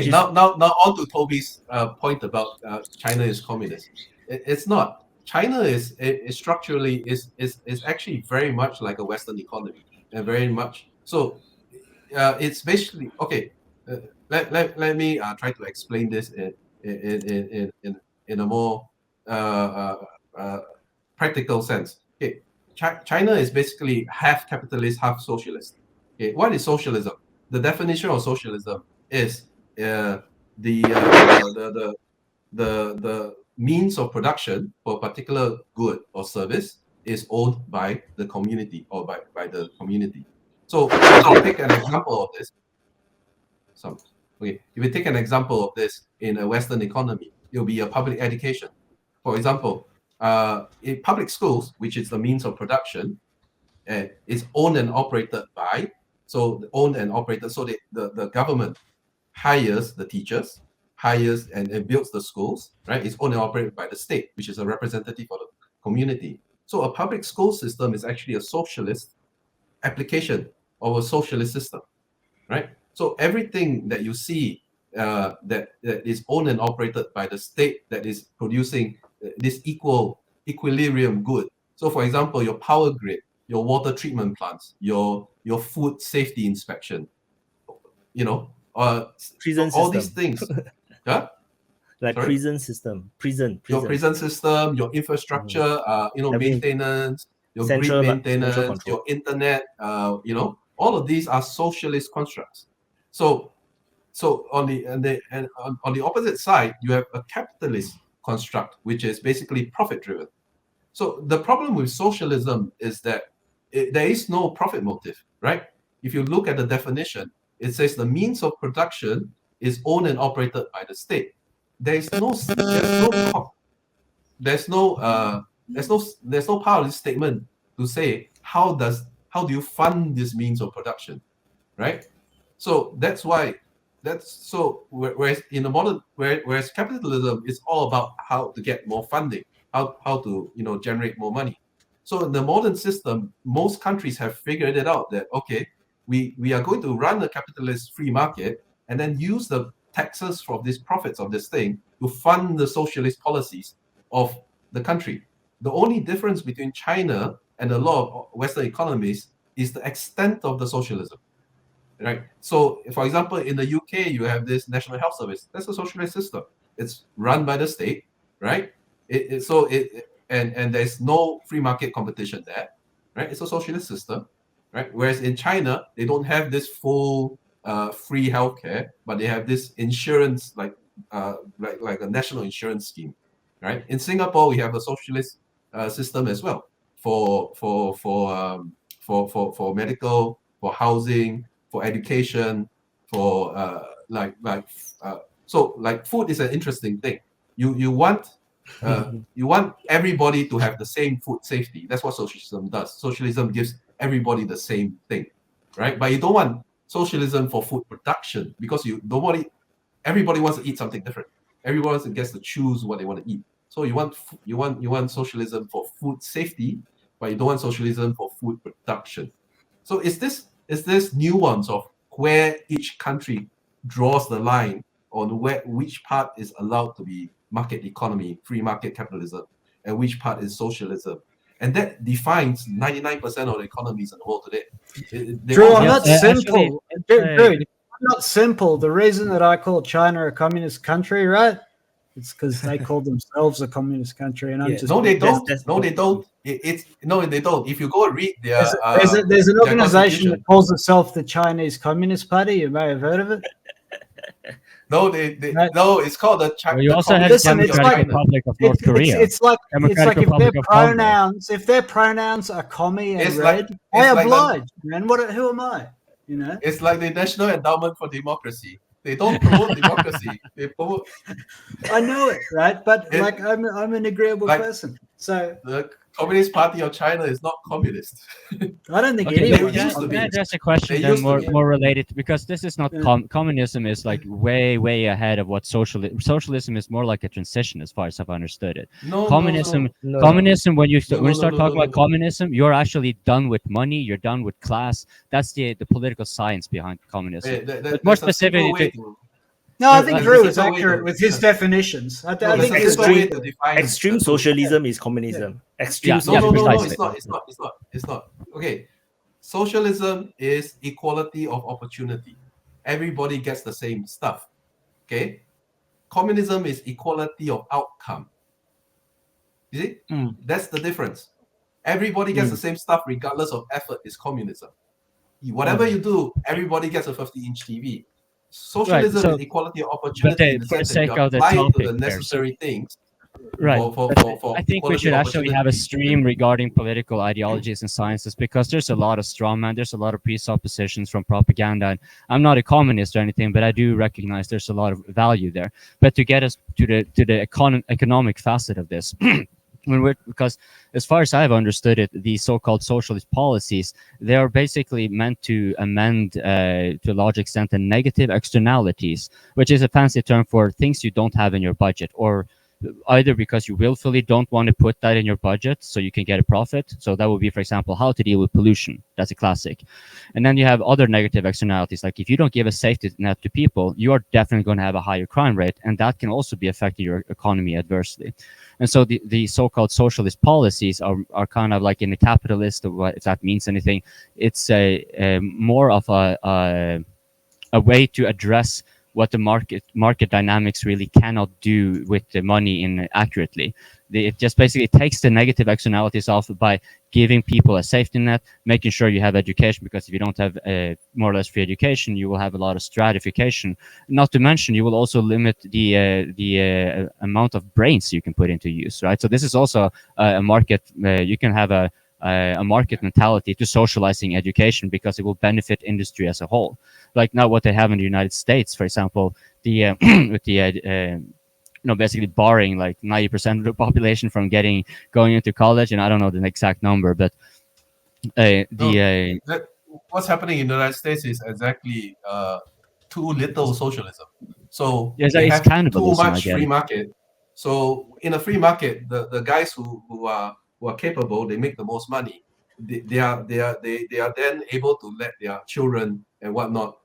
Okay, now on to Toby's point about China is communist. It's not. China is structurally is actually very much like a Western economy, and very much so. It's basically okay. Let me try to explain this in a more practical sense. Okay, China is basically half capitalist, half socialist. Okay, what is socialism? The definition of socialism is the means of production for a particular good or service is owned by the community or by the community. So if we take an example of this, if we take an example of this in a Western economy, it will be a public education. For example, in public schools, which is the means of production, is owned and operated by. So the government hires the teachers, hires and builds the schools, right? It's owned and operated by the state, which is a representative of the community. So a public school system is actually a socialist application of a socialist system, right? So everything that you see that is owned and operated by the state that is producing this equilibrium good. So for example, your power grid, your water treatment plants, your food safety inspection, all these things. Huh? Like Sorry? prison system, your prison system, your infrastructure, maintenance, your grid maintenance, your internet, all of these are socialist constructs. So on the opposite side, you have a capitalist construct, which is basically profit driven. So the problem with socialism is that there is no profit motive, right? If you look at the definition, it says the means of production is owned and operated by the state. There's no part of this statement to say how do you fund this means of production, right? So whereas capitalism is all about how to get more funding, how to generate more money. So in the modern system, most countries have figured it out that okay, we are going to run a capitalist free market and then use the taxes from these profits of this thing to fund the socialist policies of the country. The only difference between China and a lot of Western economies is the extent of the socialism, right? So, for example, in the UK, you have this National Health Service. That's a socialist system. It's run by the state, right? And there's no free market competition there, right? It's a socialist system, right? Whereas in China, they don't have this full free healthcare, but they have this insurance like a national insurance scheme, right? In Singapore, we have a socialist system as well for medical, for housing, for education, for food is an interesting thing. You want everybody to have the same food safety. That's what socialism does. Socialism gives everybody the same thing, right? But you don't want socialism for food production because everybody wants to eat something different. Everyone gets to choose what they want to eat. So you want socialism for food safety, but you don't want socialism for food production. So is this nuance of where each country draws the line on which part is allowed to be market economy, free market capitalism, and which part is socialism. And that defines 99% of the economies in the world today. Drew, I'm not simple. Dude, I'm not simple. The reason that I call China a communist country, right? It's because they call themselves a communist country, and I'm just no, they don't. No, they don't. They don't. If you go and read their there's an organization that calls itself the Chinese Communist Party. You may have heard of it. No, it's called the China. You also have the Democratic Republic of North Korea. It's like if their pronouns are commie and red, I oblige, man. Who am I? It's like the National Endowment for Democracy. They don't promote democracy. They promote. I know it, right? But I'm an agreeable person. So the Communist Party of China is not communist. I don't think anyone used to be. That's a question then more related, because this is not communism is like way ahead of what socialism is. More like a transition, as far as I've understood it. Communism, when you start talking about communism, you're actually done with money. You're done with class. That's the political science behind communism. More specifically, No, I think Drew is accurate with his definitions. I think extreme socialism is communism. Extreme socialism. It's not. Okay, socialism is equality of opportunity. Everybody gets the same stuff. Okay, communism is equality of outcome. You see, that's the difference. Everybody gets the same stuff regardless of effort. Is communism. Whatever you do, everybody gets a 50-inch TV. Socialism is equality of opportunity in the sense that you apply to the necessary things. Right. I think we should actually have a stream regarding political ideologies and sciences, because there's a lot of strawman, there's a lot of presuppositions from propaganda. And I'm not a communist or anything, but I do recognize there's a lot of value there. But to get us to the economic facet of this, because as far as I've understood it, the so-called socialist policies, they are basically meant to amend to a large extent the negative externalities, which is a fancy term for things you don't have in your budget, or either because you willfully don't want to put that in your budget so you can get a profit. So that would be, for example, how to deal with pollution. That's a classic. And then you have other negative externalities, like if you don't give a safety net to people, you are definitely going to have a higher crime rate, and that can also be affecting your economy adversely. And so the so-called socialist policies are kind of like in the capitalist, if that means anything. It's a more of a way to address what the market dynamics really cannot do with the money accurately. It just basically takes the negative externalities off by giving people a safety net, making sure you have education, because if you don't have more or less free education, you will have a lot of stratification. Not to mention, you will also limit the amount of brains you can put into use, right? So this is also a market. You can have a market mentality to socializing education, because it will benefit industry as a whole. Like now what they have in the United States, for example, basically barring like 90% of the population from going into college, and I don't know the exact number, but what's happening in the United States is exactly too little socialism. So they have too much free market. So in a free market, the guys who are capable, they make the most money. They are then able to let their children and whatnot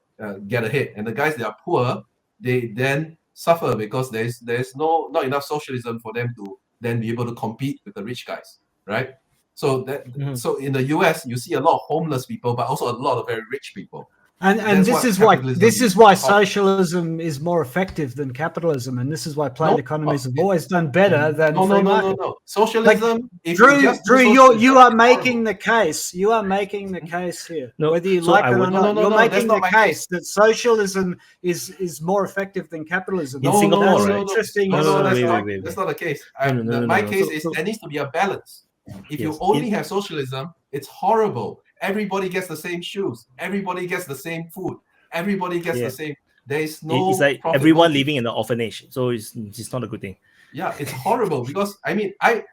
get ahead. And the guys that are poor, they then suffer because there's not enough socialism for them to then be able to compete with the rich guys, right? So so in the US, you see a lot of homeless people, but also a lot of very rich people. And this is why socialism is more effective than capitalism, and this is why planned economies have always done better than free market. No. Socialism. Like, Drew, you are making the case. You are making the case here, whether you like it or not. You're making the case that socialism is more effective than capitalism. In Singapore, right? Interesting. That's not the case. My case is there needs to be a balance. If you only have socialism, it's horrible. Everybody gets the same shoes. Everybody gets the same food. Everybody gets the same. There is no. It's like everyone living in the orphanage, so it's not a good thing. Yeah, it's horrible because I mean, I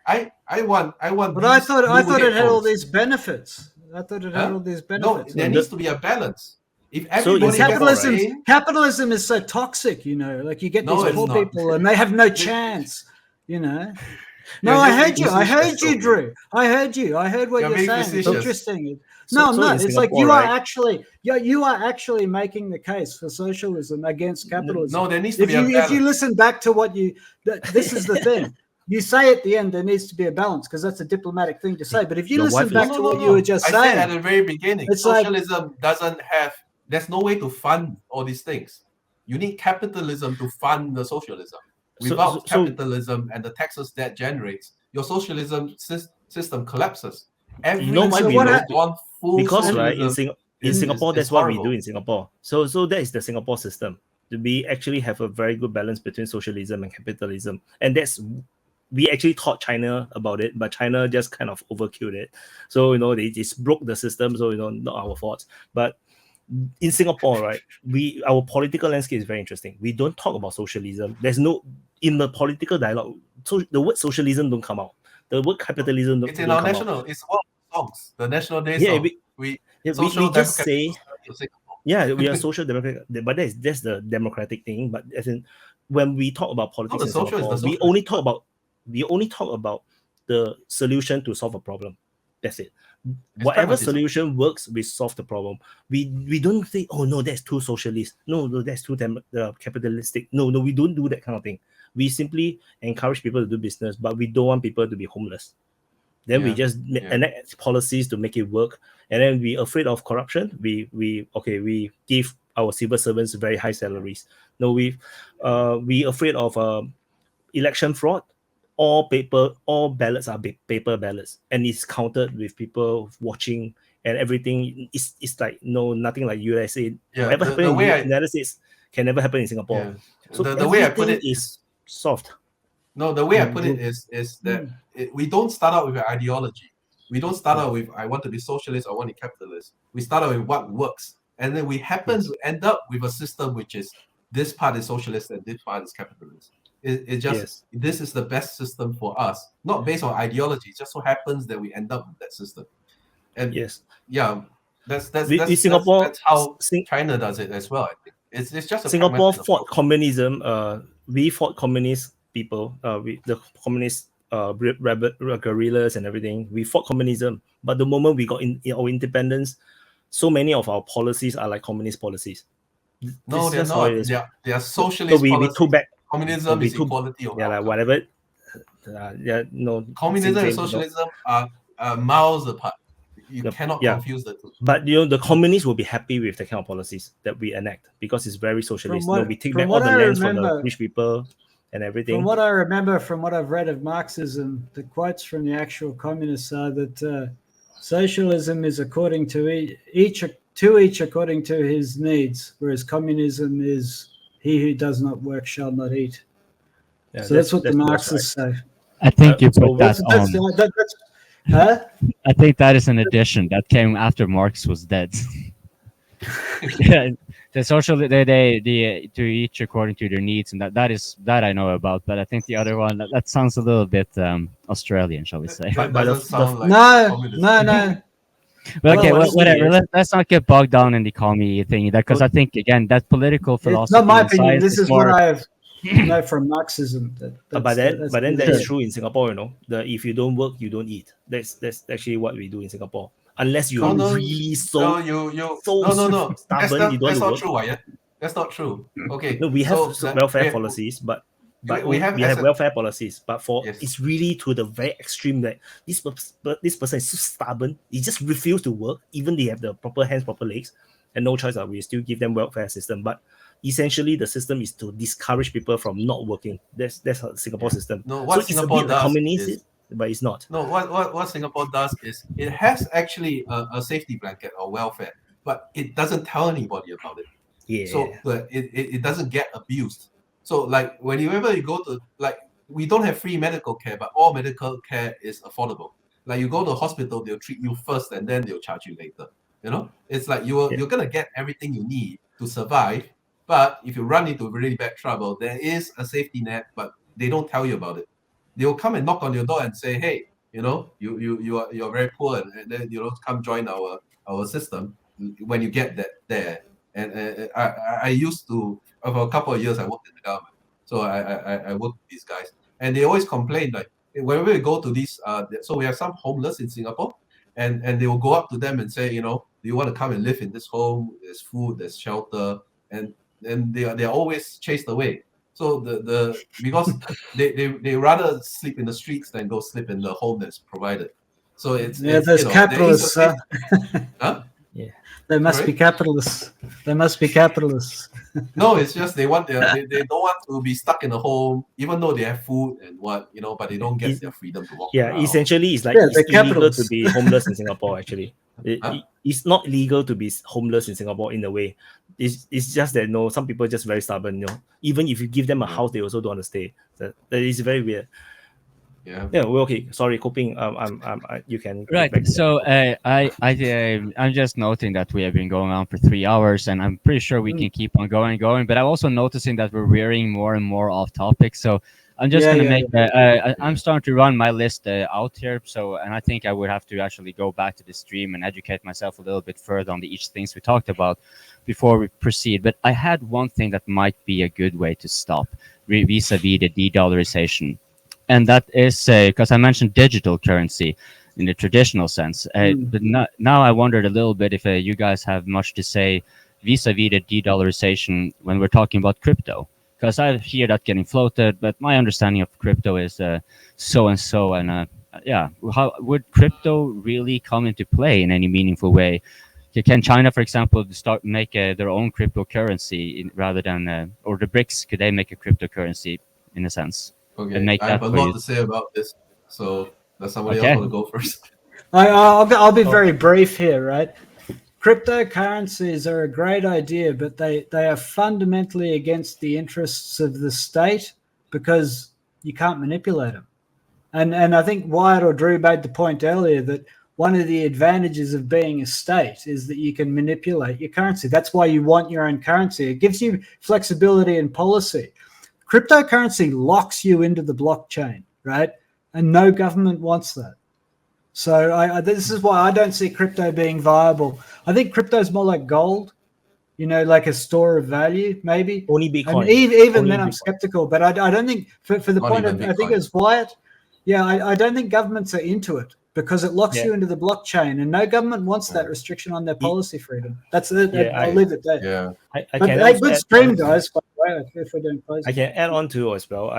want. But I thought it had all these benefits. No, there needs to be a balance. If everybody capitalism is so toxic, like you get these poor people and they have no chance, No, I heard you, Drew. I heard you. I heard what you're saying. It's interesting. No, I'm not. It's like you are actually making the case for socialism against capitalism. No, there needs to be a balance. If you listen back to this is the thing. You say at the end there needs to be a balance because that's a diplomatic thing to say. But if you listen back to what you were just saying, I said at the very beginning, socialism doesn't have. There's no way to fund all these things. You need capitalism to fund the socialism. Without capitalism and the taxes that generates, your socialism system collapses. Because right in Singapore, that's what we do in Singapore. So that is the Singapore system. We actually have a very good balance between socialism and capitalism, and we actually taught China about it, but China just kind of overkilled it. So they just broke the system. So not our fault, but. In Singapore, right, our political landscape is very interesting. We don't talk about socialism. There's no in the political dialogue. So the word socialism don't come out. The word capitalism don't. It's in our national. It's one of the songs. The National Day song. We just say. Yeah, we are social democratic, but that's the democratic thing. But as in, when we talk about politics in Singapore, we only talk about the solution to solve a problem. That's it. Whatever solution works, we solve the problem. We don't think, oh no, that's too socialist. No, that's too capitalistic. No, we don't do that kind of thing. We simply encourage people to do business, but we don't want people to be homeless. Then we just enact policies to make it work. And then we afraid of corruption. We give our civil servants very high salaries. No, we afraid of election fraud. All ballots are paper ballots, and it's counted with people watching, and everything is like nothing like USA. Whatever happened in the United States can never happen in Singapore. Yeah. So the way I put it is soft. No, the way I put it is that we don't start out with an ideology. We don't start out with I want to be socialist, I want to be capitalist. We start out with what works, and then we happen to end up with a system which is this part is socialist and this part is capitalist. It just this is the best system for us, not based on ideology. It just so happens that we end up with that system. And that's Singapore. That's how China does it as well. I think it's just a Singapore fought communism. We fought communist people. The communist guerrillas and everything. We fought communism, but the moment we got in our independence, so many of our policies are like communist policies. No, they're not. They are socialist. So we took back. Communism is equality. Like whatever. Communism and socialism are miles apart. You cannot confuse the two. But the communists will be happy with the kind of policies that we enact because it's very socialist. We take back all the lands from the rich people and everything. From what I remember, from what I've read of Marxism, the quotes from the actual communists are that socialism is according to each according to his needs, whereas communism is he who does not work shall not eat. Yeah, so that's what the Marxists say. I think you put that on. I think that is an addition that came after Marx was dead. The social, they to each according to their needs, and that I know about. But I think the other one that sounds a little bit Australian, shall we say? No. But okay, whatever. Let's not get bogged down in the commie thingy. Because I think again that political philosophy. It's not my opinion. This is what I have know from Marxism. But then that is true in Singapore. If you don't work, you don't eat. That's actually what we do in Singapore. Unless you are really so stubborn, that's not true, Wyatt. That's not true. Okay. No, we have welfare policies, but we have welfare policies, but it's really to the very extreme that this person is so stubborn, he just refuses to work, even they have the proper hands, proper legs, and no choice. We still give them welfare system, but essentially the system is to discourage people from not working. That's the Singapore system. No, what Singapore does but it's not. No, what Singapore does is it has actually a safety blanket or welfare, but it doesn't tell anybody about it. Yeah. So it doesn't get abused. So like whenever you go to, like, we don't have free medical care, but all medical care is affordable. Like you go to a hospital, they'll treat you first and then they'll charge you later. It's like you're gonna get everything you need to survive. But if you run into really bad trouble, there is a safety net, but they don't tell you about it. They'll come and knock on your door and say, hey, you're very poor, and then come join our system when you get there. And I used to, for a couple of years, I worked in the government, so I worked with these guys, and they always complain, like whenever we go to these, so we have some homeless in Singapore, and they will go up to them and say, do you want to come and live in this home? There's food, there's shelter, and they're always chased away. So because they rather sleep in the streets than go sleep in the home that's provided. So there's capitalists. Huh? Yeah. They must be capitalists. They must be capitalists. No, it's just they don't want to be stuck in a home, even though they have food and but they don't get their freedom to walk around. Essentially, it's like it's illegal to be homeless in Singapore. Actually, it's not legal to be homeless in Singapore in a way. It's just that some people are just very stubborn. Even if you give them a house, they also don't want to stay. That is very weird. Yeah. Well, okay. Sorry, Coping. You can. Right. So I'm just noting that we have been going on for 3 hours, and I'm pretty sure we can keep on going. But I'm also noticing that we're veering more and more off topic. So I'm just going to make. I'm starting to run my list out here. So, and I think I would have to actually go back to the stream and educate myself a little bit further on each things we talked about before we proceed. But I had one thing that might be a good way to stop vis-a-vis the de-dollarisation. And that is because I mentioned digital currency. in the traditional sense. But now I wondered a little bit if you guys have much to say vis-a-vis the de-dollarisation when we're talking about crypto. Because I hear that getting floated, but my understanding of crypto is so and so. And yeah, how would crypto really come into play in any meaningful way? Can China, for example, make their own cryptocurrency rather than, or the BRICS, could they make a cryptocurrency in a sense? Okay, And make I have that a lot to say about this. So does somebody else want to go first? I'll be very brief here, right? Cryptocurrencies are a great idea, but they are fundamentally against the interests of the state because you can't manipulate them. And I think Wyatt or Drew made the point earlier that one of the advantages of being a state is that you can manipulate your currency. That's why you want your own currency. It gives you flexibility in policy. Cryptocurrency locks you into the blockchain, right? And no government wants that. So this is why I don't see crypto being viable. I think crypto is more like gold, like a store of value, maybe. Only Bitcoin. And even Only then, I'm Bitcoin. skeptical. But I don't think, for the Not point of, even I think Bitcoin. it was Wyatt, I don't think governments are into it because it locks you into the blockchain, and no government wants that restriction on their policy freedom. That's it. I'll leave it there. Yeah. I But can hey, also good add stream, on- guys. By the way, if we don't close I can add on to as well.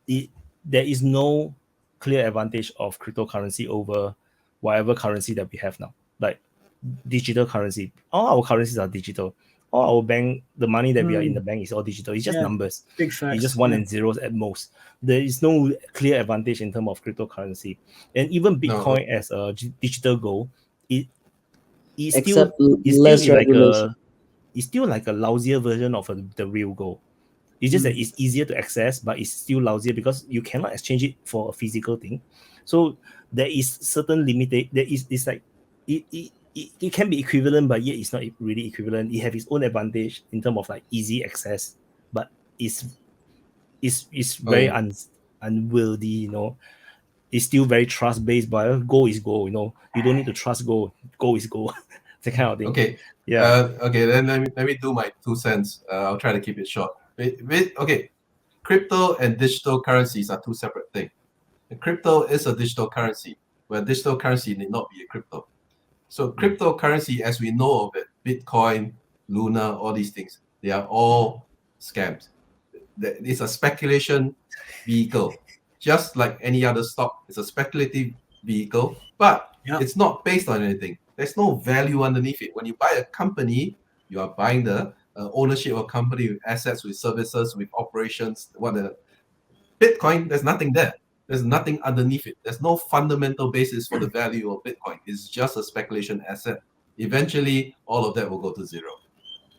There is no clear advantage of cryptocurrency over whatever currency that we have now, like digital currency. All our currencies are digital. All our bank, the money that we are in the bank is all digital. It's just numbers. Big facts. It's just one and zeros at most. There is no clear advantage in terms of cryptocurrency. And even Bitcoin as a digital gold, it's still like a lousier version of the real gold. It's just that it's easier to access, but it's still lousier because you cannot exchange it for a physical thing. So there is certain limited. It's like it can be equivalent, but yet it's not really equivalent. It has its own advantage in terms of like easy access, but it's very unwieldy. It's still very trust based. But gold is gold. You don't need to trust gold. Gold is gold. That kind of thing. Okay. Yeah. Okay. Then let me do my 2 cents. I'll try to keep it short. Okay. Crypto and digital currencies are two separate things. Crypto is a digital currency, where digital currency need not be a crypto. So cryptocurrency, as we know of it, Bitcoin, Luna, all these things, they are all scams. It's a speculation vehicle, just like any other stock. It's a speculative vehicle, but it's not based on anything. There's no value underneath it. When you buy a company, you are buying the ownership of a company with assets, with services, with operations. Bitcoin, there's nothing there. There's nothing underneath it. There's no fundamental basis for the value of Bitcoin. It's just a speculation asset. Eventually, all of that will go to zero.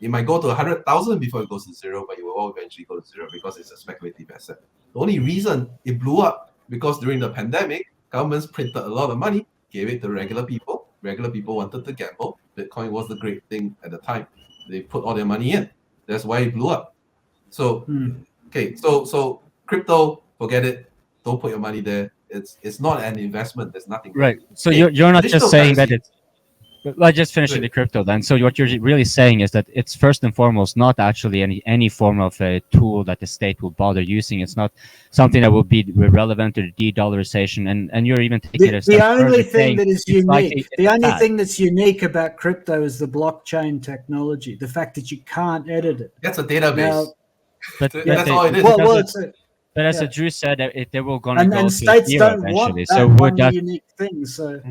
It might go to 100,000 before it goes to zero, but it will all eventually go to zero because it's a speculative asset. The only reason it blew up because during the pandemic, governments printed a lot of money, gave it to regular people. Regular people wanted to gamble. Bitcoin was the great thing at the time. They put all their money in. That's why it blew up. So, okay, so crypto, forget it. Don't put your money there. It's not an investment. There's nothing. Right. So you're not just saying that it's. Let's just finish the crypto then. So what you're really saying is that it's first and foremost not actually any form of a tool that the state will bother using. It's not something that will be relevant to the de-dollarisation. And you're even taking it. The only thing that is unique. The only thing that's unique about crypto is the blockchain technology. The fact that you can't edit it. That's a database. But that's all it is. But as Drew said, they were going to go and to states zero don't eventually. want that So one would that unique thing? So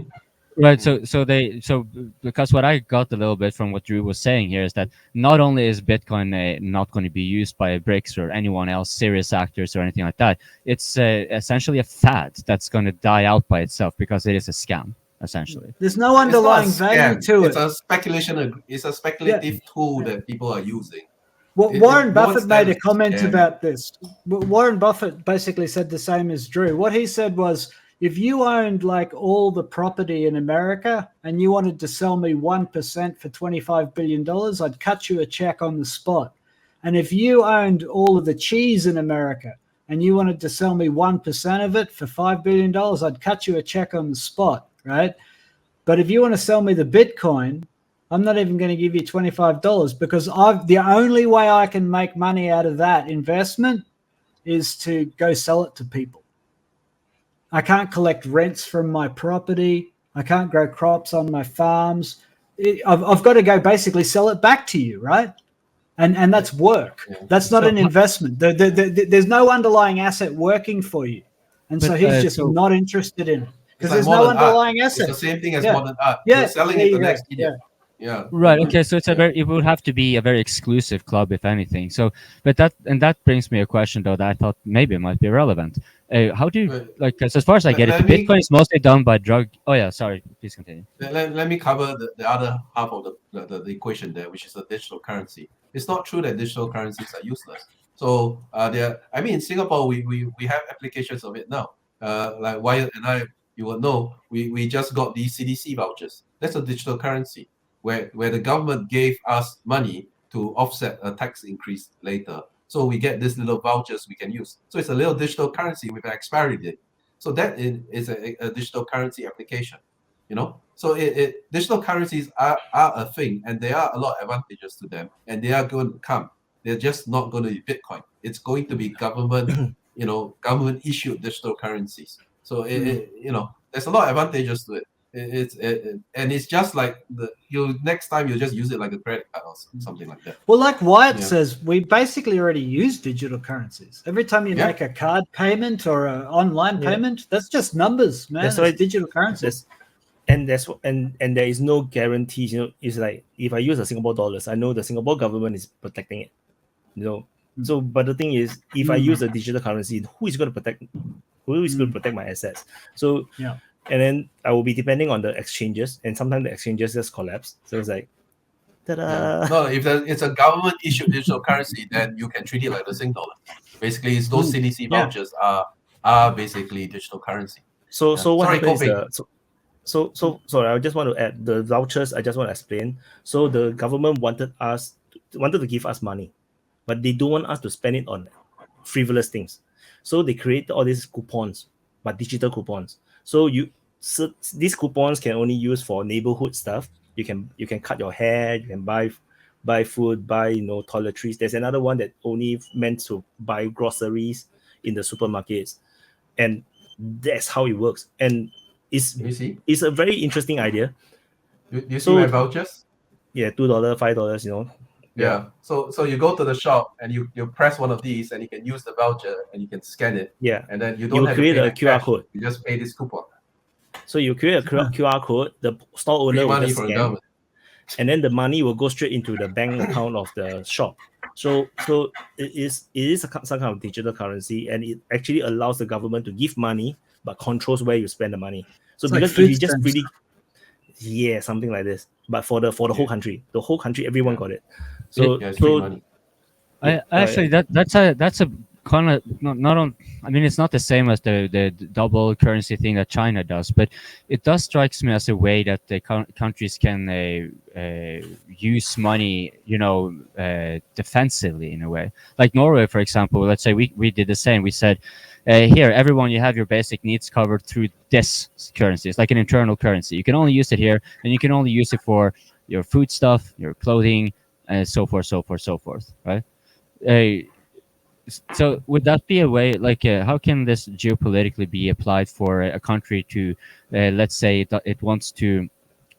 right? So because what I got a little bit from what Drew was saying here is that not only is Bitcoin not going to be used by BRICS or anyone else, serious actors or anything like that, it's essentially a fad that's going to die out by itself because it is a scam. Essentially, there's no underlying value to it. It's a speculation. It's a speculative tool that people are using. Warren Buffett made a comment about this. Warren Buffett basically said the same as Drew. What he said was, if you owned like all the property in America and you wanted to sell me 1% for $25 billion, I'd cut you a check on the spot. And if you owned all of the cheese in America and you wanted to sell me 1% of it for $5 billion, I'd cut you a check on the spot, right? But if you want to sell me the Bitcoin, I'm not even going to give you $25 because the only way I can make money out of that investment is to go sell it to people. I can't collect rents from my property. I can't grow crops on my farms. I've got to go basically sell it back to you, right? And that's work. Yeah. That's not an investment. There's no underlying asset working for you. And so he's just not interested in it. Because there's no underlying asset. It's the same thing as modern art. Yeah, you're selling it to the next idiot. Yeah. Right. Okay. So it would have to be a very exclusive club, if anything. So, but that brings me a question though that I thought maybe it might be relevant. How do you because as far as I get it, Bitcoin is mostly done by drug. Oh yeah, sorry. Please continue. Let me cover the other half of the equation there, which is the digital currency. It's not true that digital currencies are useless. So in Singapore we have applications of it now. Like Wyatt and I, you will know, we just got these CDC vouchers. That's a digital currency where the government gave us money to offset a tax increase later. So we get these little vouchers we can use. So it's a little digital currency with an expiry date. So that is a digital currency application, So digital currencies are a thing, and there are a lot of advantages to them, and they are going to come. They're just not going to be Bitcoin. It's going to be government, government issued digital currencies. So there's a lot of advantages to it. It's just like next time you just use it like a credit card or something like that. Well, like Wyatt says, we basically already use digital currencies. Every time you make a card payment or an online payment, that's just numbers, man. That's digital currencies. And there is no guarantees. It's like if I use a Singapore dollars, I know the Singapore government is protecting it. So, but the thing is, if I use a digital currency, who is going to protect my assets? So and then I will be depending on the exchanges, and sometimes the exchanges just collapse. So it's like, ta-da! No, if it's a government issued digital currency, then you can treat it like the Sing dollar. Basically, those CDC vouchers are basically digital currency. So what happens is sorry, I just want to add the vouchers. I just want to explain. So the government wanted to give us money, but they don't want us to spend it on frivolous things. So they create all these coupons, but digital coupons. So these coupons can only use for neighborhood stuff. You can cut your hair, you can buy food, buy toiletries. There's another one that only meant to buy groceries in the supermarkets, and that's how it works. And it's a very interesting idea. Do you see my vouchers? Yeah, $2, $5. Yeah. So you go to the shop and you press one of these and you can use the voucher and you can scan it. Yeah. And then you don't have create to pay a QR code. You just pay this coupon. So you create a QR code. The store owner will just scan, and then the money will go straight into the bank account of the shop. So it is some kind of digital currency, and it actually allows the government to give money but controls where you spend the money. So it's because if you just really something like this, but for the whole country, everyone got it. So actually that's a kind of not on. I mean, it's not the same as the double currency thing that China does, but it does strikes me as a way that the countries can use money, defensively in a way. Like Norway, for example. Let's say we did the same. We said, here, everyone, you have your basic needs covered through this currency. It's like an internal currency. You can only use it here, and you can only use it for your food stuff, your clothing, and so forth, right? So would that be a way, like, how can this geopolitically be applied for a country to, let's say, it wants to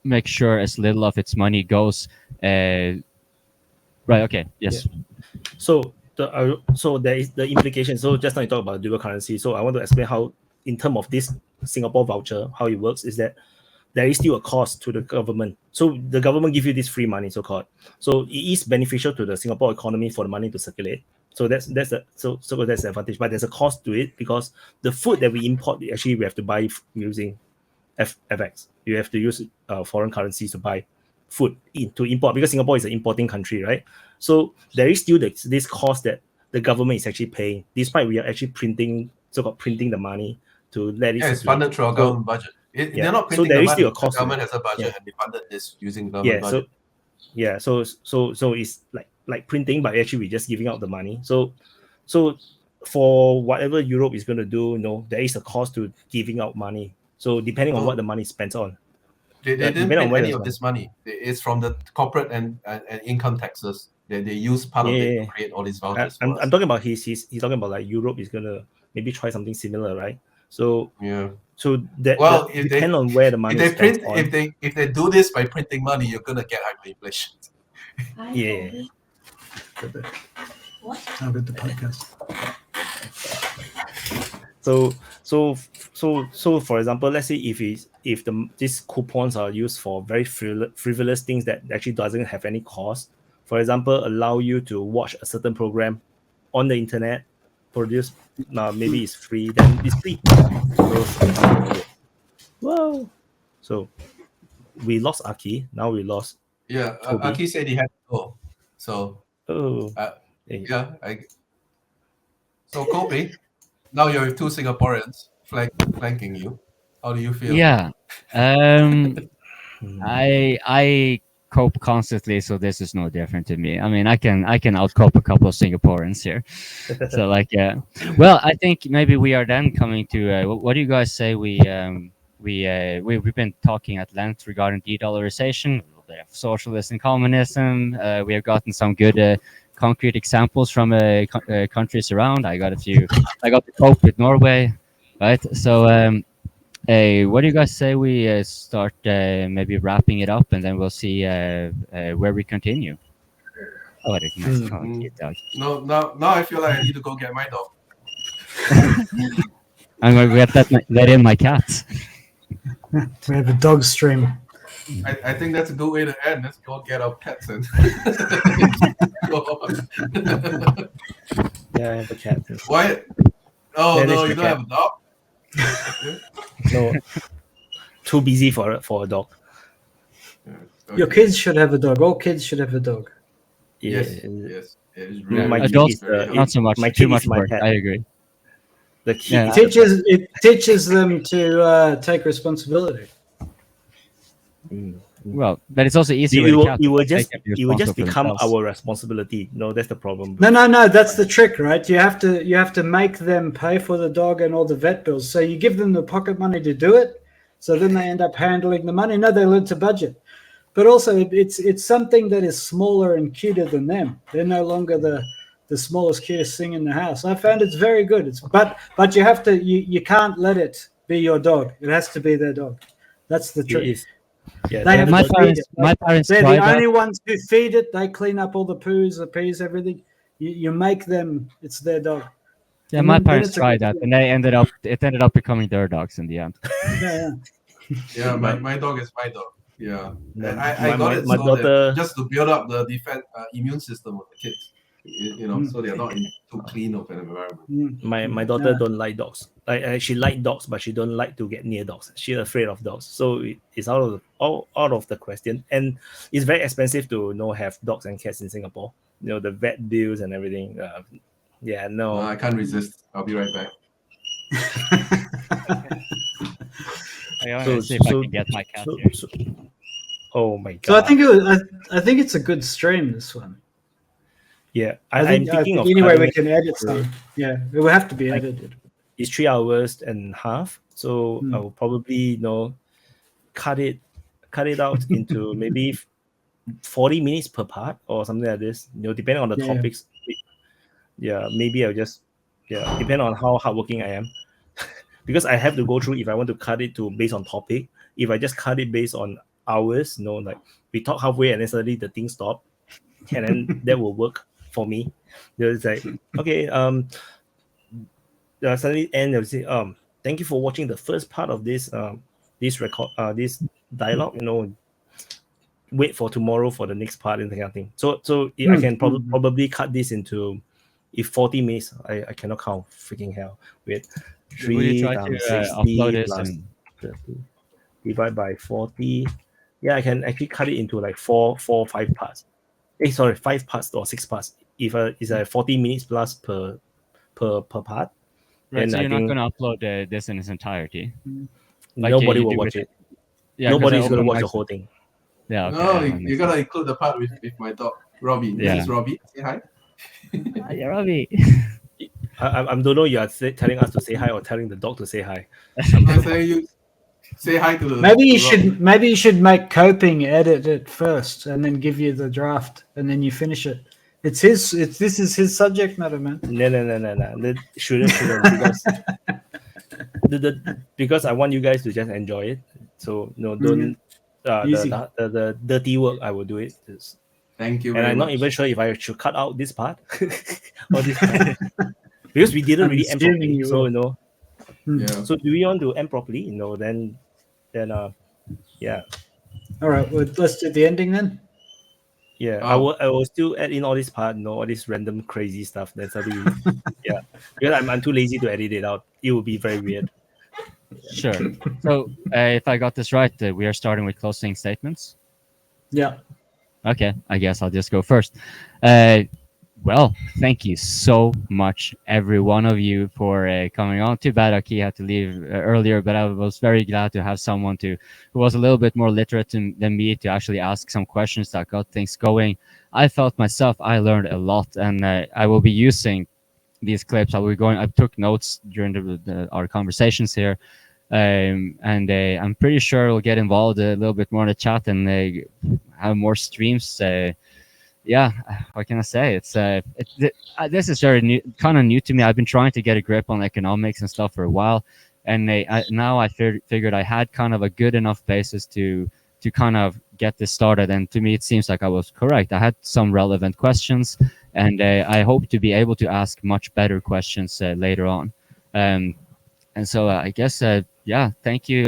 make sure as little of its money goes, right? Okay, yes. Yeah. So there is the implication. So just now you talk about dual currency. So I want to explain how, in terms of this Singapore voucher, how it works is that there is still a cost to the government. So the government give you this free money, so-called. So it is beneficial to the Singapore economy for the money to circulate. So that's the advantage. But there's a cost to it because the food that we import, actually we have to buy using FX. You have to use foreign currencies to buy food to import, because Singapore is an importing country, right? So there is still this cost that the government is actually paying, despite we are actually printing the money to let it. Yeah, it's funded through our government budget. They're not printing the money. The government has a budget and they funded this using government budget. So it's like printing, but actually we're just giving out the money. So for whatever Europe is going to do, there is a cost to giving out money. So depending on what the money is spent on. They didn't pay any of this money. It's from the corporate and income taxes. They use part of it to create all these vouchers. I'm talking about he's talking about like Europe is gonna maybe try something similar, right? So So that depend on where the money is spent on. If they do this by printing money, you're gonna get hyperinflation. Yeah. What? I'll get the podcast. So for example, let's say if these coupons are used for very frivolous things that actually doesn't have any cost, for example, allow you to watch a certain program on the internet, produce maybe it's free, then it's free. Whoa! So we lost Aki. Now we lost. Yeah, Aki said he had to go. So. Yeah. So Kobe, now you're with two Singaporeans flanking you. How do you feel? Yeah. I cope constantly, so this is no different to me. I mean, I can outcope a couple of Singaporeans here. So like, well, I think maybe we are then coming to what do you guys say? We've been talking at length regarding de-dollarisation, a little bit of socialism, communism. We have gotten some good concrete examples from countries around. I got to cope with Norway, right? So what do you guys say we start maybe wrapping it up, and then we'll see where we continue. Oh, I recognize dog. No, now I feel like I need to go get my dog. I'm going to let in my cats. We have a dog stream. I think that's a good way to end. Let's go get our pets and Yeah, I have a cat. Wyatt? Oh, no, you don't have a dog? No. Too busy for a dog. Okay. Your kids should have a dog. All kids should have a dog. Yeah. Yes. It's really, adults, not so much. Too much work. Pet. I agree. The kid it teaches them to take responsibility. Well, but it's also easier. It will just become our responsibility. No, that's the problem. No. That's the trick, right? You have to make them pay for the dog and all the vet bills. So you give them the pocket money to do it. So then they end up handling the money. No, they learn to budget. But also, it's something that is smaller and cuter than them. They're no longer the smallest, cutest thing in the house. I found it's very good. But you have to you can't let it be your dog. It has to be their dog. That's the trick. Yeah, my parents. They're the only ones who feed it. They clean up all the poos, the peas, everything. You make them. It's their dog. Yeah, my parents tried that, and it ended up becoming their dogs in the end. Yeah, my dog is my dog. Yeah, I got it my daughter just to build up the defense immune system of the kids. So they're not in too clean of an environment. My daughter don't like dogs. She like dogs, but she don't like to get near dogs. She's afraid of dogs, so it's out of the question. And it's very expensive to have dogs and cats in Singapore. The vet bills and everything. No, I can't resist. I'll be right back. See if I can get my cat here. Oh my god! So I think it's a good stream, this one. Yeah, I'm thinking of anyway we can edit some. Yeah, it will have to be edited. It's 3 hours and a half, so I will probably cut it out into maybe 40 minutes per part or something like this. Depending on the topics. Yeah, maybe I'll just depending on how hardworking I am. Because I have to go through if I want to cut it to based on topic. If I just cut it based on hours, like we talk halfway and then suddenly the thing stop, and then that will work for me. It's like okay, suddenly end. They'll say, thank you for watching the first part of this this dialogue. Wait for tomorrow for the next part and that kind of thing. So I can probably cut this into 40 minutes. I cannot count. Freaking hell! Wait. 3 times 60 plus 30 divide by 40. Yeah, I can actually cut it into like 5 parts. 5 parts or 6 parts. If it's 40 minutes plus per part. Right, so you're not going to upload this in its entirety. Nobody will watch it. Yeah, nobody's going to watch the whole thing. Yeah. Okay, no, you gotta include the part with my dog, Robbie. Yeah. This is Robbie. Say hi. Yeah, Robbie. I don't know. You are telling us to say hi or telling the dog to say hi. I'm saying you say hi to the. Maybe you should make Coping edit it first and then give you the draft and then you finish it. This is his subject matter, man. No. Shouldn't because because I want you guys to just enjoy it. So don't the dirty work. I will do it. Thank you. And I'm not even sure if I should cut out this part or this part. Because we didn't really end properly. So So do we want to end properly? Then yeah. All right, well, let's do the ending then. Yeah, I will still add in all this part, all this random crazy stuff. Then suddenly, yeah, because I'm too lazy to edit it out. It will be very weird. Sure. So if I got this right, we are starting with closing statements. Yeah. Okay, I guess I'll just go first. Well, thank you so much, every one of you, for coming on. Too bad Aki had to leave earlier, but I was very glad to have someone who was a little bit more literate than me to actually ask some questions that got things going. I felt myself, I learned a lot, and I will be using these clips. I took notes during our conversations here, and I'm pretty sure we'll get involved a little bit more in the chat and have more streams. Yeah, what can I say? This is very new, kind of new to me. I've been trying to get a grip on economics and stuff for a while, and now I figured I had kind of a good enough basis to kind of get this started. And to me, it seems like I was correct. I had some relevant questions, and I hope to be able to ask much better questions later on. And so I guess yeah, thank you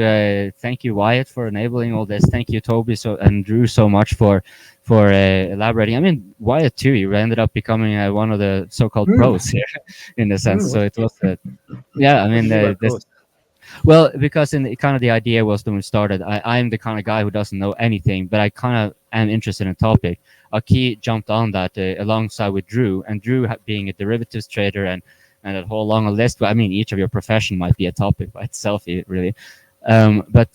Wyatt for enabling all this. Thank you Toby and Drew so much for elaborating. I mean, Wyatt too, you ended up becoming one of the so-called pros here in a sense. So it was yeah, I mean well, because kind of the idea was when we started, I'm the kind of guy who doesn't know anything, but I kind of am interested in a topic. Aki jumped on that alongside with Drew, and Drew being a derivatives trader and a whole long list. But I mean, each of your profession might be a topic by itself, really. But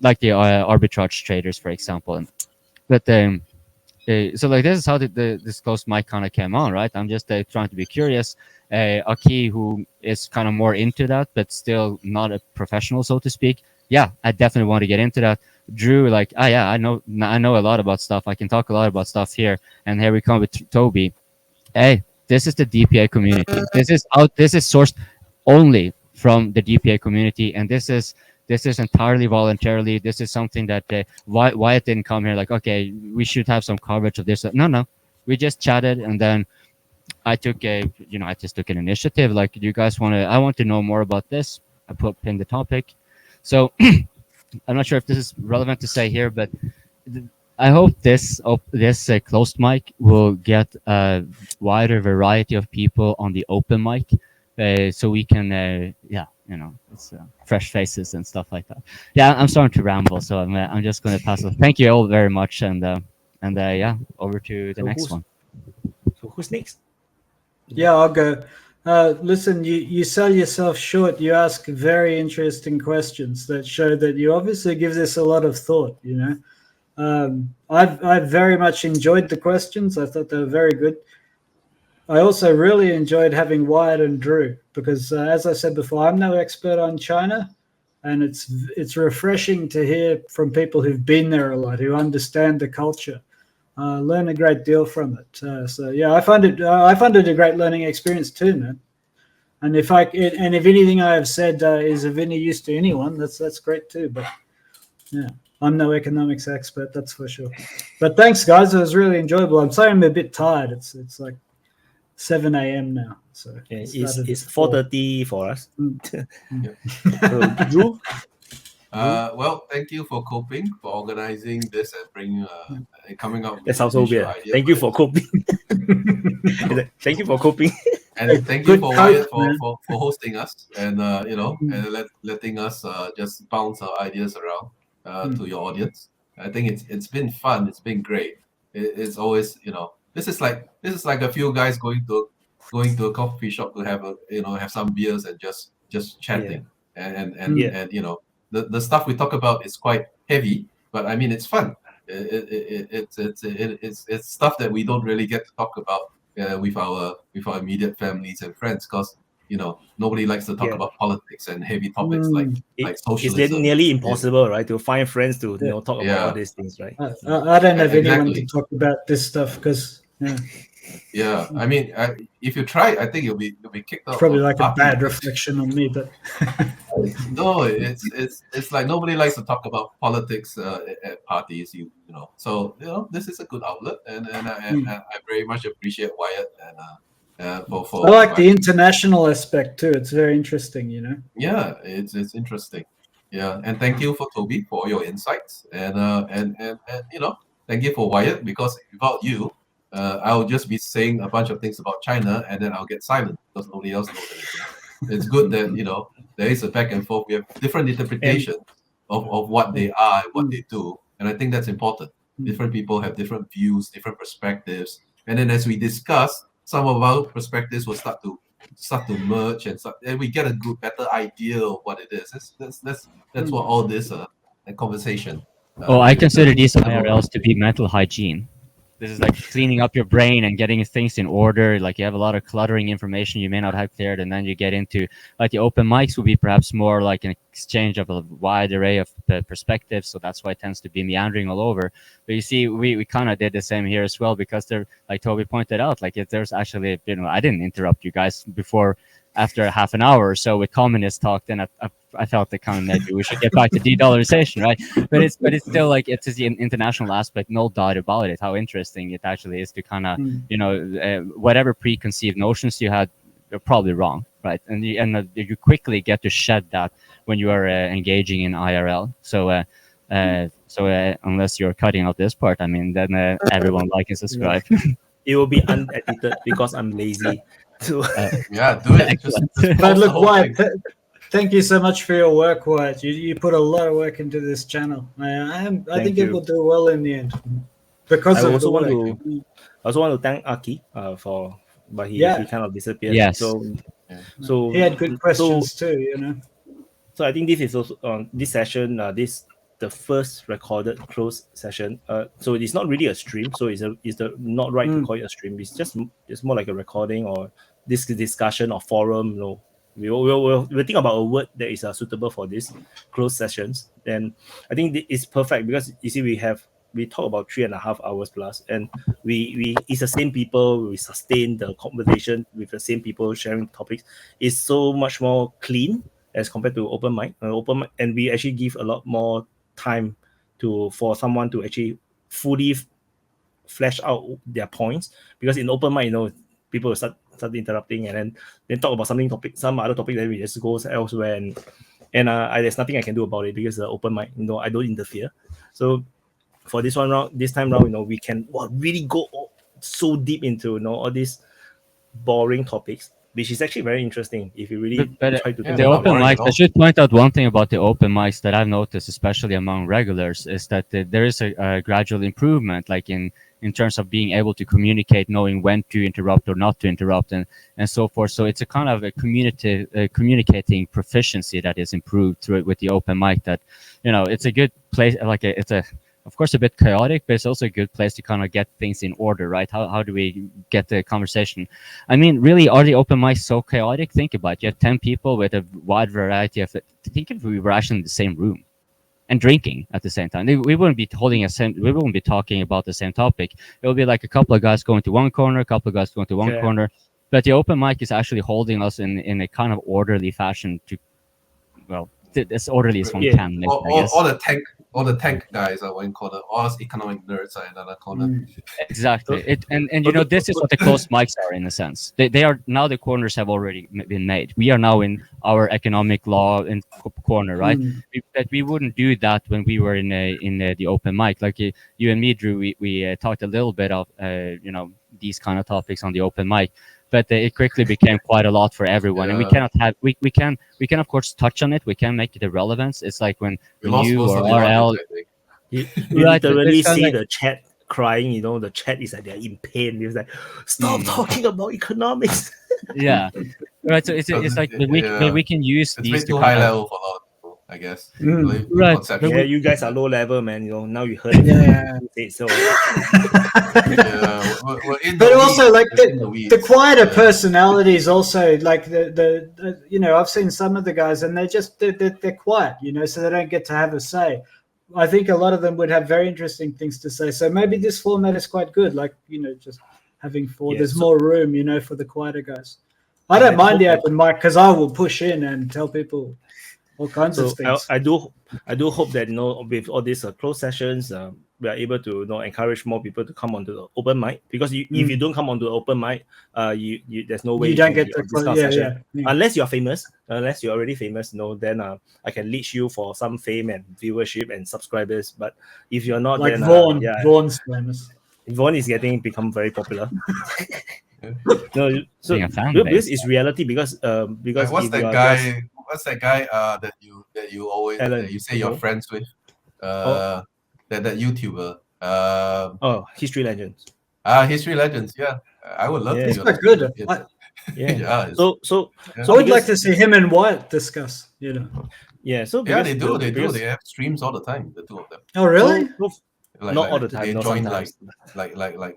like the arbitrage traders, for example. But so like this is how this closed mic kind of came on, right? I'm just trying to be curious. Aki, who is kind of more into that, but still not a professional, so to speak. Yeah, I definitely want to get into that. Drew, like, yeah, I know a lot about stuff. I can talk a lot about stuff here. And here we come with Toby. Hey, this is the DPA community. This is sourced only from the DPA community, and this is entirely voluntarily. This is something that Wyatt didn't come here like, okay, we should have some coverage of this. No, we just chatted, and then I took I just took an initiative. Like, do you guys I want to know more about this. I pinned the topic. So I'm not sure if this is relevant to say here, but I hope this closed mic will get a wider variety of people on the open mic, so we can, it's fresh faces and stuff like that. Yeah, I'm starting to ramble, so I'm just going to pass it. Thank you all very much, and yeah, over to the next one. So who's next? Yeah, I'll go. Listen, you sell yourself short. You ask very interesting questions that show that you obviously give this a lot of thought. I've very much enjoyed the questions. I thought they were very good. I also really enjoyed having Wyatt and Drew because, as I said before, I'm no expert on China, and it's refreshing to hear from people who've been there a lot, who understand the culture. Learn a great deal from it. So yeah, I find it a great learning experience too, man. And if anything I have said is of any use to anyone, that's great too. But yeah. I'm no economics expert, that's for sure. But thanks, guys. It was really enjoyable. I'm sorry I'm a bit tired. It's like 7 a.m. now. So yeah, it's 4:30 for us. Drew? Well, thank you for coping, for organizing this and bringing coming up. That sounds so weird. Thank you for coping. Thank you for coping. And thank you for Wyatt for hosting us and and letting us just bounce our ideas around to your audience. I think it's been fun. It's been great. It's always this is like a few guys going to a coffee shop to have have some beers and just chatting and the stuff we talk about is quite heavy, but I mean it's fun. It's stuff that we don't really get to talk about with our immediate families and friends because nobody likes to talk about politics and heavy topics like socialism. It's nearly impossible, right, to find friends to talk about all these things, right? I don't have anyone to talk about this stuff because Yeah, I mean, if you try, I think you'll be kicked out. Probably like a bad reflection on me, but no, it's like nobody likes to talk about politics at parties. You know, so this is a good outlet, and I very much appreciate Wyatt and for. I like the international aspect too. It's very interesting, Yeah, it's interesting. Yeah, and thank you for Toby for your insights, and thank you for Wyatt, because without you, I'll just be saying a bunch of things about China, and then I'll get silent because nobody else knows anything. It's good that there is a back and forth. We have different interpretations of what they are and what they do, and I think that's important. Different people have different views, different perspectives, and then as we discuss, some of our perspectives will start to merge, and we get a better idea of what it is. That's what all this conversation. I consider these IRLs to be mental hygiene. This is like cleaning up your brain and getting things in order. Like you have a lot of cluttering information you may not have cleared, and then you get into like the open mics would be perhaps more like an exchange of a wide array of perspectives. So that's why it tends to be meandering all over. But you see, we kind of did the same here as well, because there, like Toby pointed out, like if there's actually, I didn't interrupt you guys before. After half an hour or so with communist talk, then I felt that kind of maybe we should get back to de-dollarisation, right? But it's still like it's the international aspect, no doubt about it. How interesting it actually is to kind of whatever preconceived notions you had, you're probably wrong, right? And you quickly get to shed that when you are engaging in IRL. So unless you're cutting out this part, I mean, then everyone like and subscribe. It will be unedited because I'm lazy. Do it. But look, Wyatt, thank you so much for your work, Wyatt. You put a lot of work into this channel. I think it will do well in the end because of the work. I also want to thank Aki but he kind of disappeared. Yes. So he had good questions too, So I think this is also this session. The first recorded closed session. So it's not really a stream. So it's not right to call it a stream. It's more like a recording or this discussion or forum. We'll think about a word that is suitable for this closed sessions. And I think it's perfect because you see we talk about 3.5 hours plus, and it's the same people. We sustain the conversation with the same people sharing topics. It's so much more clean as compared to open mic. And we actually give a lot more time for someone to actually fully flesh out their points, because in open mic, people will start interrupting and then talk about some other topic that we just goes elsewhere, and there's nothing I can do about it because the open mic, I don't interfere. So for this time round, we can really go so deep into all these boring topics, which is actually very interesting if you really try to. The open mics, I should point out one thing about the open mics that I've noticed, especially among regulars, is that there is a gradual improvement, like in terms of being able to communicate, knowing when to interrupt or not to interrupt, and so forth. So it's a kind of a communicating proficiency that is improved through it with the open mic. That it's a good place. It's of course a bit chaotic, but it's also a good place to kind of get things in order, right? How do we get the conversation? I mean, really, are the open mics so chaotic? Think about it. You have 10 people with a wide variety of it. Think if we were actually in the same room and drinking at the same time, we wouldn't be we wouldn't be talking about the same topic. It will be like a couple of guys going to one corner, a couple of guys going to one corner. But the open mic is actually holding us in a kind of orderly fashion as orderly as one can. All the tank guys are one corner, all us economic nerds are in another corner. Exactly. This is what the closed mics are in a sense. They are now, the corners have already been made. We are now in our economic law in corner, right? We wouldn't do that when we were in the open mic. Like you and me, Drew, we talked a little bit of these kind of topics on the open mic. But it quickly became quite a lot for everyone, and we cannot have. We can of course touch on it. We can make it irrelevant. It's like when you or RL, you literally see the chat crying. The chat is like they're in pain. It's like, stop talking about economics. Yeah, right. So it's like we can use it's these too high level for a lot of people, I guess. Right. Yeah, you guys are low level, man. Now you heard it. So. But also like the quieter personalities also, like the I've seen some of the guys and they're quiet, so they don't get to have a say. I think a lot of them would have very interesting things to say. So maybe this format is quite good, like just having 4. There's more room, you know, for the quieter guys. I don't mind the open mic because I will push in and tell people all kinds of things. I do hope that, you know, with all these closed sessions, we are able to, you know, encourage more people to come onto the open mic, because if you don't come onto the open mic, you there's no way you don't get to session. Unless you're famous, unless you're already famous, you know, then I can leech you for some fame and viewership and subscribers. But if you're not, like then Vaughn's famous. Vaughn is become very popular. No, so because it's reality, because like, what's that guy? What's that guy that you always that you say you're friends with? That YouTuber. History Legends. History Legends. Yeah, I would love to. It's quite good. So I would like to see him and Wyatt discuss. You know. Yeah. So they do. They have streams all the time. The two of them. Oh really? Not all the time. They join like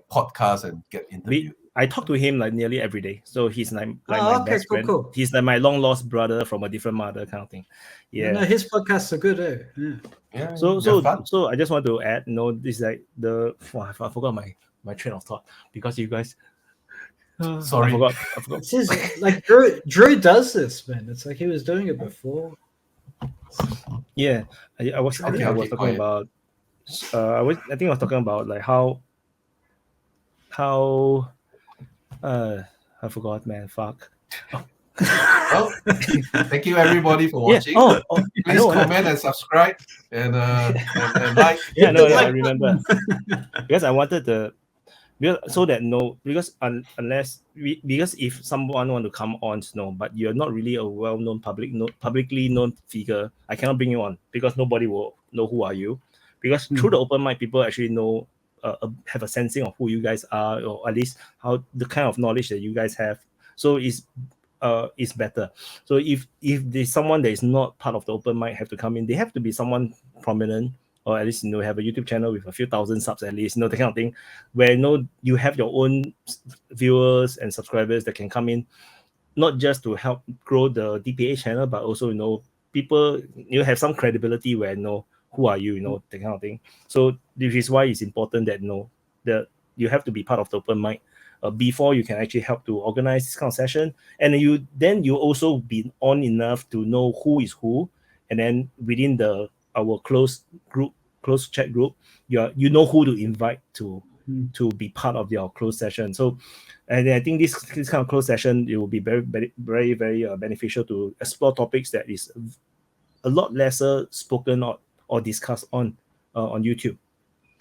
podcasts and get interviewed. I talk to him like nearly every day. So he's like my best friend. Cool. He's like my long lost brother from a different mother, kind of thing. Yeah. No, his podcasts are good, eh? Yeah. So I just want to add, you know, this like I forgot my train of thought, because you guys. Sorry, I forgot. It's just, like Drew does this, man. It's like he was doing it before. Yeah, I was talking about. I think I was talking about like how I forgot, man. Fuck. Well, thank you everybody for watching. Please comment and subscribe and like. Yeah, no, I remember. Because I wanted to, so that because if someone want to come on, but you're not really a well-known publicly known figure, I cannot bring you on, because nobody will know who are you. Because through the open mic, people actually know, have a sensing of who you guys are, or at least how the kind of knowledge that you guys have. So it's better. So if there's someone that is not part of the open mic have to come in, they have to be someone prominent, or at least, you know, have a YouTube channel with a few thousand subs at least, you know, the kind of thing, where, you know, you have your own viewers and subscribers that can come in, not just to help grow the DPA channel, but also, you know, people, you have some credibility where, you know, who are you, you know, that kind of thing. So this is why it's important that, you know, that you have to be part of the open mic before you can actually help to organize this kind of session. And you also be on enough to know who is who, and then within our close chat group, you know who to invite to be part of your closed session. So, and I think this kind of closed session, it will be very, very, very, very beneficial to explore topics that is a lot lesser spoken or discussed on YouTube.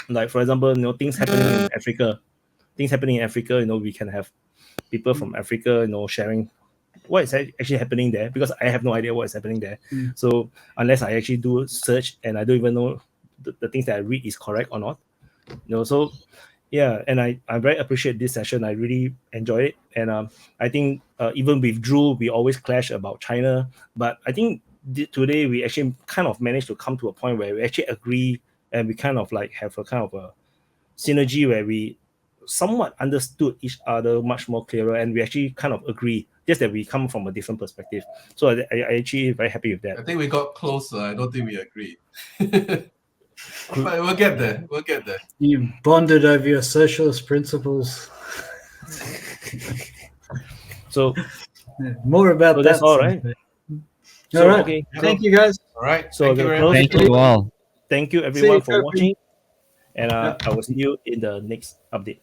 Like, for example, you know, things happening in Africa, you know, we can have people from Africa, you know, sharing what is actually happening there, because I have no idea what is happening there. So unless I actually do search, and I don't even know the things that I read is correct or not, you know. So yeah, and I very appreciate this session. I really enjoy it. And I think even with Drew, we always clash about China, but I think today we actually kind of managed to come to a point where we actually agree, and we kind of like have a kind of a synergy where we somewhat understood each other much more clearer, and we actually kind of agree, just that we come from a different perspective. So I actually very happy with that. I think we got closer. I don't think we agreed. But we'll get there. You bonded over your socialist principles. So more about that. That's all right. All right. Okay. Thank you, guys. All right. So thank you all. Thank you everyone for watching, and I will see you in the next update.